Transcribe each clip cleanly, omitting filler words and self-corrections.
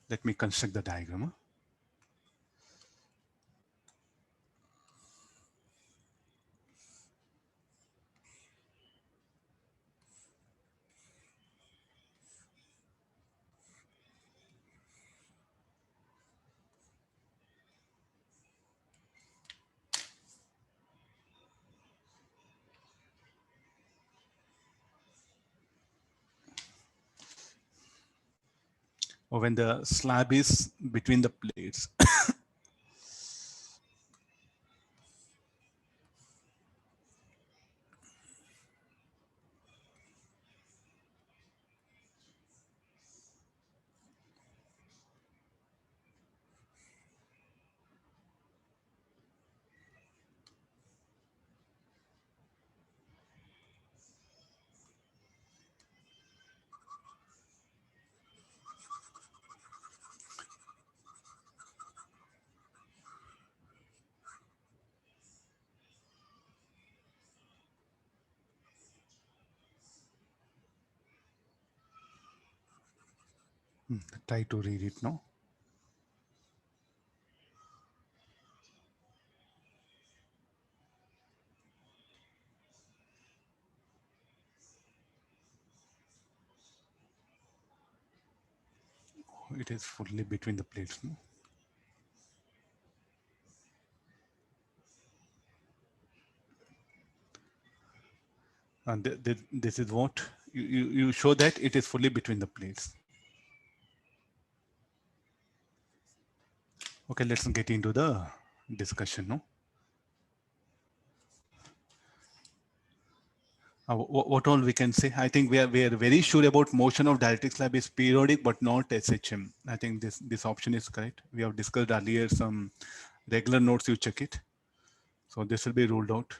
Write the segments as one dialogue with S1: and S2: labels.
S1: Let me construct the diagram. Huh? Or when the slab is between the plates. Try to read it now. It is fully between the plates. No? And this is what you show that it is fully between the plates. Okay, let's get into the discussion. No, what all we can say? I think we are very sure about motion of dielectric slab is periodic but not SHM. I think this option is correct. We have discussed earlier some regular notes. You check it. So this will be ruled out.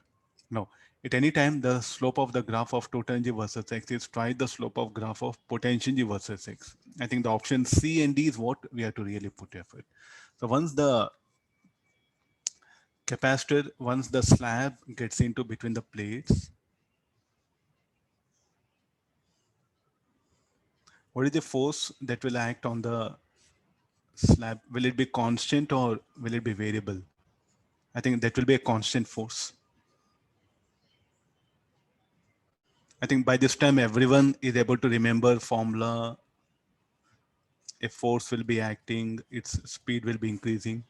S1: Now, at any time, the slope of the graph of total energy versus x is twice the slope of graph of potential energy versus x. I think the option C and D is what we have to really put effort. So once the capacitor, once the slab gets into between the plates, what is the force that will act on the slab? Will it be constant or will it be variable? I think that will be a constant force. I think by this time, everyone is able to remember formula. A force will be acting, its speed will be increasing.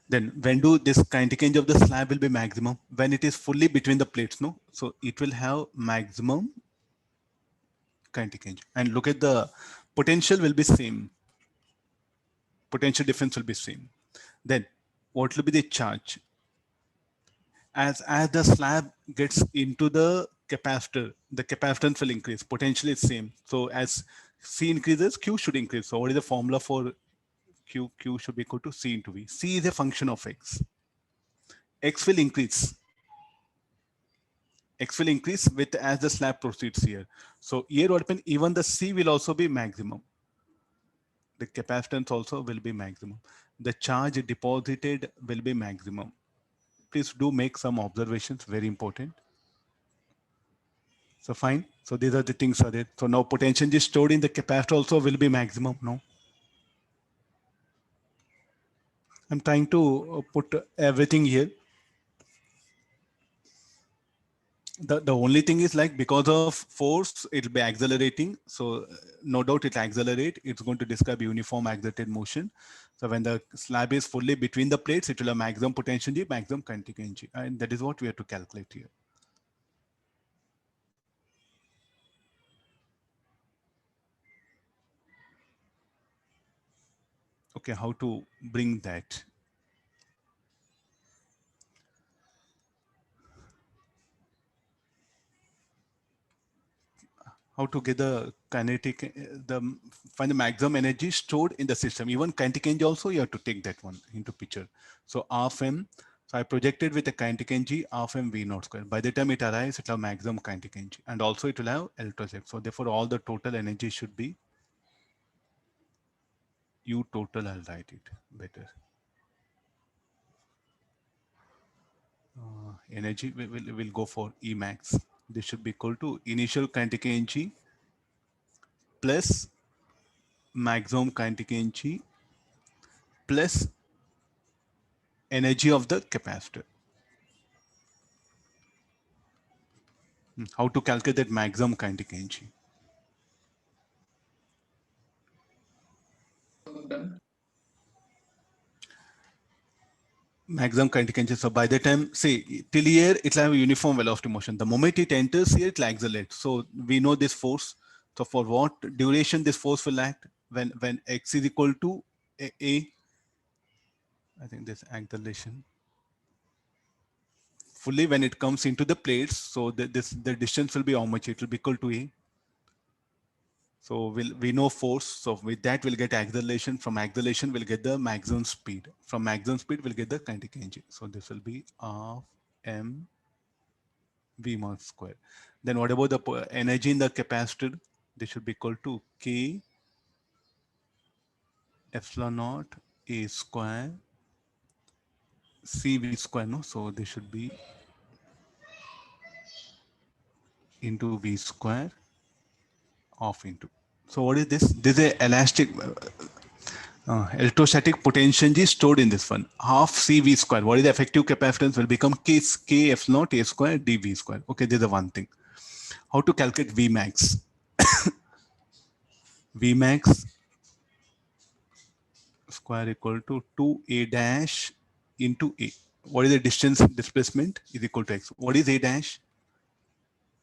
S1: Then when do this kinetic energy of the slab will be maximum? When it is fully between the plates, no? So it will have maximum kinetic energy. And look at the potential will be same. Potential difference will be same. Then what will be the charge? As the slab gets into the capacitor, the capacitance will increase. Potential is same. So as C increases, Q should increase. So what is the formula for Q? Q should be equal to C into V. C is a function of X. X will increase. X will increase with as the slab proceeds here. So here what happens, even the C will also be maximum. The capacitance also will be maximum. The charge deposited will be maximum. Please do make some observations, very important. So fine. So these are the things are there. So now potential is stored in the capacitor also will be maximum. No. I'm trying to put everything here. The only thing is like because of force, it'll be accelerating. So no doubt it accelerate. It's going to describe uniform accelerated motion. So when the slab is fully between the plates, it will have maximum potential energy, maximum kinetic energy. And that is what we have to calculate here. Okay, how to bring that? How to get the kinetic, find the maximum energy stored in the system. Even kinetic energy also, you have to take that one into picture. So half m, so I projected with a kinetic energy half m v naught square. By the time it arrives, it will have maximum kinetic energy, and also it will have electrostatic. So therefore, all the total energy should be U total. I'll write it better. Energy will go for E max. This should be equal to initial kinetic energy plus maximum kinetic energy plus energy of the capacitor. How to calculate that maximum kinetic energy?
S2: Done.
S1: Maximum kinetic energy. So by the time, say, till here, it will have a uniform velocity motion. The moment it enters here, it will accelerate. So we know this force. So for what duration this force will act? When x is equal to a I think this acceleration fully when it comes into the plates. So the distance will be how much? It will be equal to a. So we know force. So with that we'll get acceleration. From acceleration we'll get the maximum speed. From maximum speed we'll get the kinetic energy. So this will be half m v mass square. Then what about the energy in the capacitor? This should be equal to k epsilon naught a square cv square. No, so this should be into v square off into. So what is this? This is a elastic electrostatic potential is stored in this one. Half CV square. What is the effective capacitance will become K F naught A square dV square. Okay, this is the one thing. How to calculate Vmax? Vmax square equal to 2A dash into A. What is the distance displacement is equal to X. What is A dash?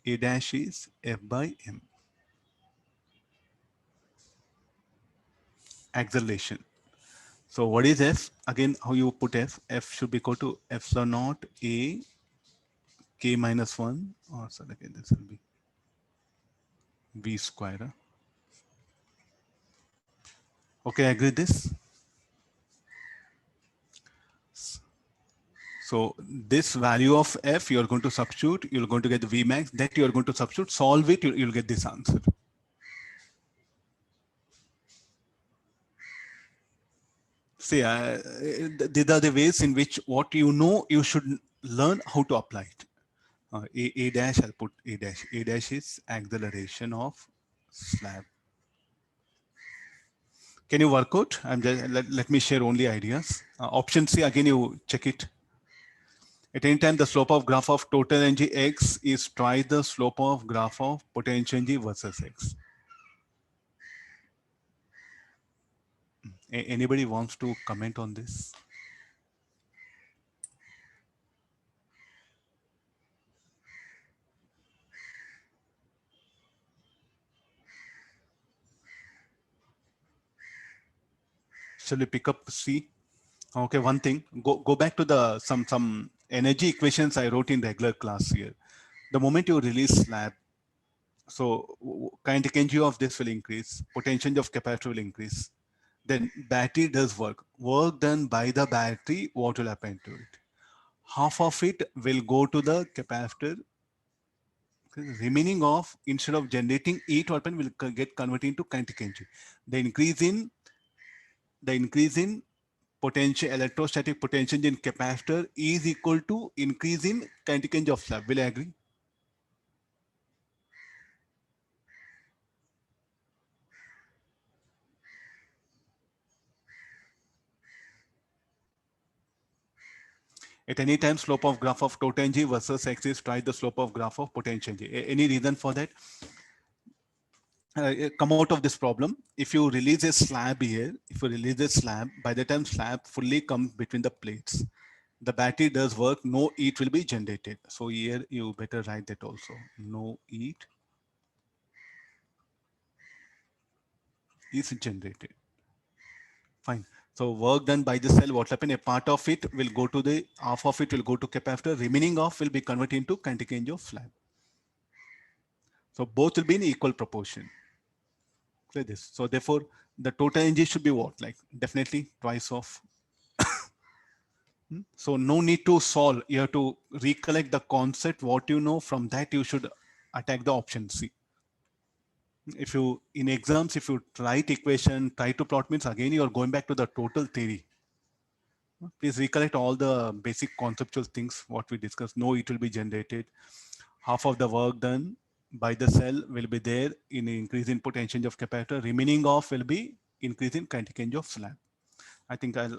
S1: A dash is F by M. Acceleration. So what is F? Again, how you put F? F should be equal to epsilon naught A K minus 1 or sorry, okay, this will be V square. Okay, I agree this. So this value of F, you're going to substitute, you're going to get the Vmax, that you're going to substitute, solve it, you'll get this answer. See, these are the ways in which what you know, you should learn how to apply it. A dash, I'll put A dash. A dash is acceleration of slab. Can you work out? I'm just, let me share only ideas. Option C, again, you check it. At any time, the slope of graph of total energy x is twice the slope of graph of potential energy versus x. Anybody wants to comment on this? Shall we pick up C? Okay, one thing. Go back to the some energy equations I wrote in regular class here. The moment you release slab, so kinetic energy of this will increase, potential of capacitor will increase. Then battery does work. Work done by the battery, what will happen to it? Half of it will go to the capacitor. Remaining of, instead of generating heat, what happen will get converted into kinetic energy. The increase in potential, electrostatic potential in capacitor is equal to increase in kinetic energy of slab. Will I agree? At any time, slope of graph of total energy versus x is twice the slope of graph of potential energy. Any reason for that? Come out of this problem. If you release a slab here, if you release a slab, by the time slab fully comes between the plates, the battery does work, no heat will be generated. So here you better write that also. No heat is generated. Fine. So work done by the cell, what happen? A part of it will go to the, half of it will go to capacitor, remaining of will be converted into kinetic energy of slab. So both will be in equal proportion. Clear this. So therefore, the total energy should be what? Like definitely twice of. So no need to solve. You have to recollect the concept, what you know. From that, you should attack the option C. If you, in exams, if you write equation, try to plot means again, you are going back to the total theory. Please recollect all the basic conceptual things, what we discussed. No, it will be generated. Half of the work done by the cell will be there in increase in potential of capacitor. Remaining off will be increase in kinetic energy of slab. I think I'll